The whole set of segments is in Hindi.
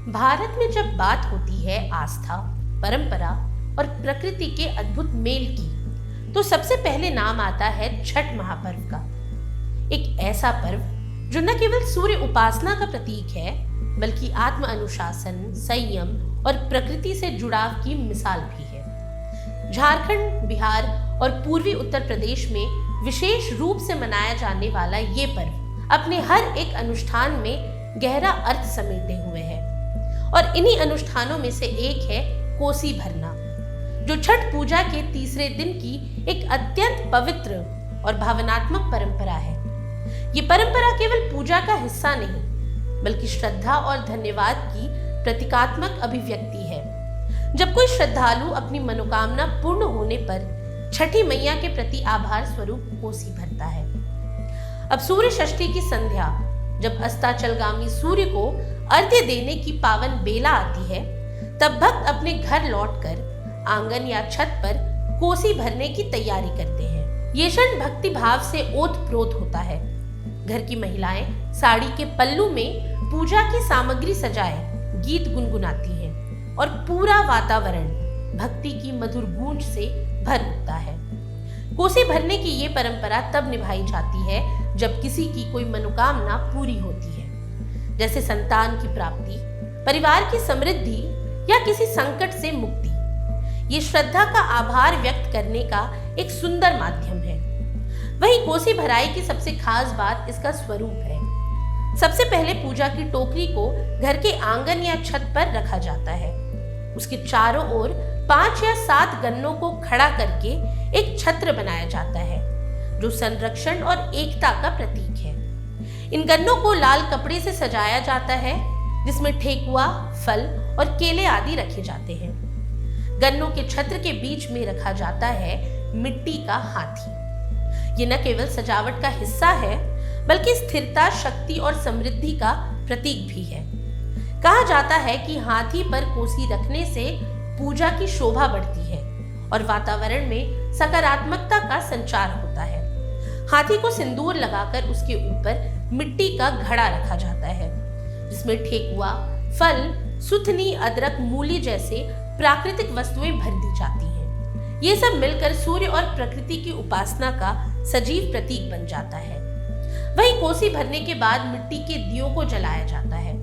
भारत में जब बात होती है आस्था, परंपरा और प्रकृति के अद्भुत मेल की, तो सबसे पहले नाम आता है छठ महापर्व का। एक ऐसा पर्व जो न केवल सूर्य उपासना का प्रतीक है, बल्कि आत्म अनुशासन, संयम और प्रकृति से जुड़ाव की मिसाल भी है। झारखंड, बिहार और पूर्वी उत्तर प्रदेश में विशेष रूप से मनाया जाने वाला ये पर्व अपने हर एक अनुष्ठान में गहरा अर्थ समेटे हुए है। और इन्हीं अनुष्ठानों में से एक है कोसी भरना, जो छठ पूजा के तीसरे दिन की एक अत्यंत पवित्र और भावनात्मक परंपरा है। ये परंपरा केवल पूजा का हिस्सा नहीं, बल्कि श्रद्धा और धन्यवाद की प्रतीकात्मक अभिव्यक्ति है। जब कोई श्रद्धालु अपनी मनोकामना पूर्ण होने पर छठी मैया के प्रति आभार स्वरूप कोसी भरता है। अब सूर्य षष्ठी की संध्या, जब अस्ताचलगामी सूर्य को अर्घ्य देने की पावन बेला आती है, तब भक्त अपने घर लौटकर आंगन या छत पर कोसी भरने की तैयारी करते हैं। ये क्षण भक्ति भाव से ओतप्रोत होता है। घर की महिलाएं साड़ी के पल्लू में पूजा की सामग्री सजाए गीत गुनगुनाती हैं और पूरा वातावरण भक्ति की मधुर गूंज से भर उठता है। कोसी भरने की ये परंपरा तब निभाई जाती है जब किसी की कोई मनोकामना पूरी होती है, जैसे संतान की प्राप्ति, परिवार की समृद्धि या किसी संकट से मुक्ति। ये श्रद्धा का आभार व्यक्त करने का एक सुंदर माध्यम है। वहीं कोसी भराई की सबसे खास बात इसका स्वरूप है। सबसे पहले पूजा की टोकरी को घर के आंगन या छत पर रखा जाता है। उसके चारों ओर 5 या 7 गन्नों को खड़ा करके एक छत्र बनाया जाता है, जो संरक्षण और एकता का प्रतीक है। इन गन्नों को लाल कपड़े से सजाया जाता है, जिसमें ठेकुआ, फल और केले आदि रखे जाते हैं। गन्नों के छत्र के बीच में रखा जाता है मिट्टी का हाथी। ये न केवल सजावट का हिस्सा है, बल्कि स्थिरता, शक्ति और समृद्धि का प्रतीक भी है। कहा जाता है कि हाथी पर कोसी रखने से पूजा की शोभा बढ़ती है और वातावरण में सकारात्मकता का संचार होता है। हाथी को सिंदूर लगाकर उसके ऊपर मिट्टी का घड़ा रखा जाता है, जिसमें ठेकुआ, फल, सुथनी, अदरक, मूली जैसे प्राकृतिक वस्तुएं भर दी जाती हैं। ये सब मिलकर सूर्य और प्रकृति की उपासना का सजीव प्रतीक बन जाता है। वहीं कोसी भरने के बाद मिट्टी के दियों को जलाया जाता है,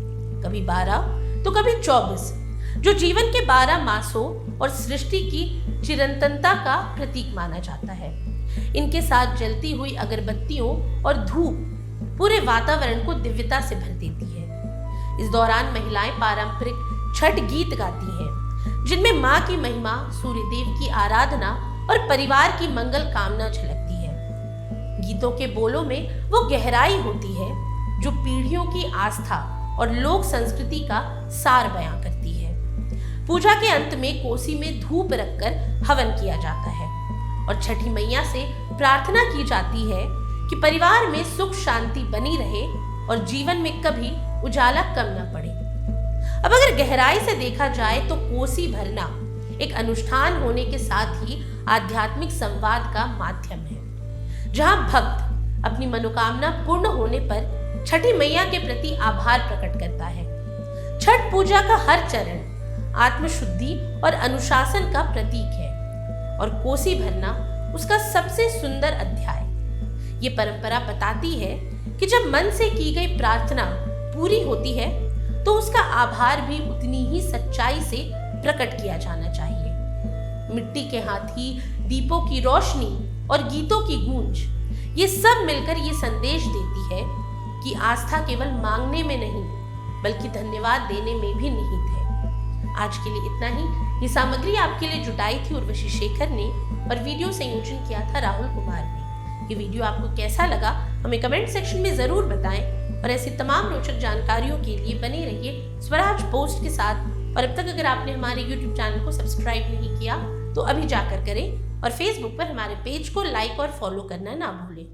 कभी 12 तो कभी 24, जो जीवन के 12 मासों और सृष्टि की चिरंतनता का प्रतीक माना जाता है। इनके साथ जलती हुई अगरबत्तियों और धूप पूरे वातावरण को दिव्यता से भर देती है। इस दौरान महिलाएं पारंपरिक छठ गीत गाती हैं, जिनमें मां की महिमा, सूर्य देव की आराधना और परिवार की मंगल कामना झलकती है। गीतों के बोलों में वो गहराई होती है जो पीढ़ियों की आस्था और लोक संस्कृति का सार बयां करती है। पूजा के अंत में कोसी में धूप रखकर हवन किया जाता है और छठी मैया से प्रार्थना की जाती है कि परिवार में सुख शांति बनी रहे और जीवन में कभी उजाला कम न पड़े। अब अगर गहराई से देखा जाए तो कोसी भरना एक अनुष्ठान होने के साथ ही आध्यात्मिक संवाद का माध्यम है, जहां भक्त अपनी मनोकामना पूर्ण होने पर छठी मैया के प्रति आभार प्रकट करता है। छठ पूजा का हर चरण आत्मशुद्धि और अनुशासन का प्रतीक है और कोसी भरना उसका सबसे सुंदर अध्याय। ये परंपरा बताती है कि जब मन से की गई प्रार्थना पूरी होती है, तो उसका आभार भी उतनी ही सच्चाई से प्रकट किया जाना चाहिए। मिट्टी के हाथी, दीपों की रोशनी और गीतों की गूंज, ये सब मिलकर ये संदेश देती है कि आस्था केवल मांगने में नहीं, बल्कि धन्यवाद देने में भी निहित है। आज के लिए इतना ही। ये सामग्री आपके लिए जुटाई थी उर्वशी शेखर ने और वीडियो संयोजन किया था राहुल कुमार ने। ये वीडियो आपको कैसा लगा हमें कमेंट सेक्शन में जरूर बताएं और ऐसी तमाम रोचक जानकारियों के लिए बने रहिए स्वराज पोस्ट के साथ। और अब तक अगर आपने हमारे YouTube चैनल को सब्सक्राइब नहीं किया तो अभी जाकर करें और Facebook पर हमारे पेज को लाइक और फॉलो करना ना भूलें।